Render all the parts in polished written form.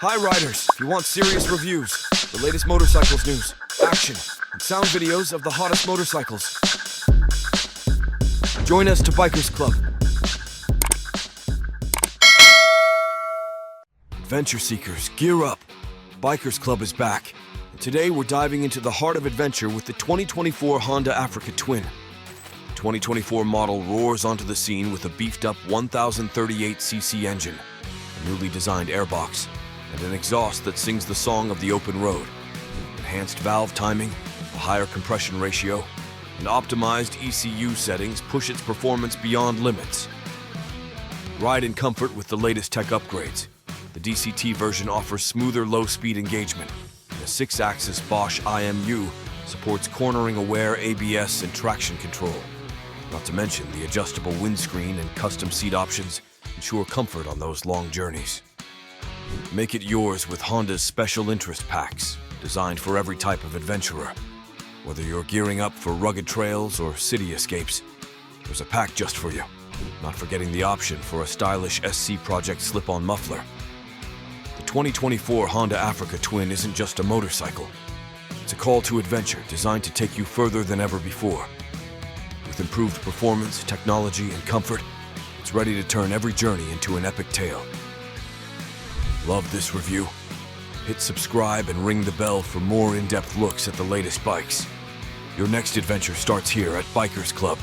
Hi riders, if you want serious reviews, the latest motorcycles news, action, and sound videos of the hottest motorcycles, join us to Bikers Club. Adventure seekers, gear up. Bikers Club is back. And today we're diving into the heart of adventure with the 2024 Honda Africa Twin. The 2024 model roars onto the scene with a beefed-up 1038cc engine, a newly designed airbox, and an exhaust that sings the song of the open road. Enhanced valve timing, a higher compression ratio, and optimized ECU settings push its performance beyond limits. Ride in comfort with the latest tech upgrades. The DCT version offers smoother low-speed engagement, and a 6-axis Bosch IMU supports cornering-aware ABS and traction control. Not to mention the adjustable windscreen and custom seat options ensure comfort on those long journeys. Make it yours with Honda's special interest packs, designed for every type of adventurer. Whether you're gearing up for rugged trails or city escapes, there's a pack just for you. Not forgetting the option for a stylish SC Project slip-on muffler. The 2024 Honda Africa Twin isn't just a motorcycle. It's a call to adventure designed to take you further than ever before. With improved performance, technology, and comfort, it's ready to turn every journey into an epic tale. Love this review? Hit subscribe and ring the bell for more in-depth looks at the latest bikes. Your next adventure starts here at Bikers Club.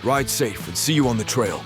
Ride safe and see you on the trail.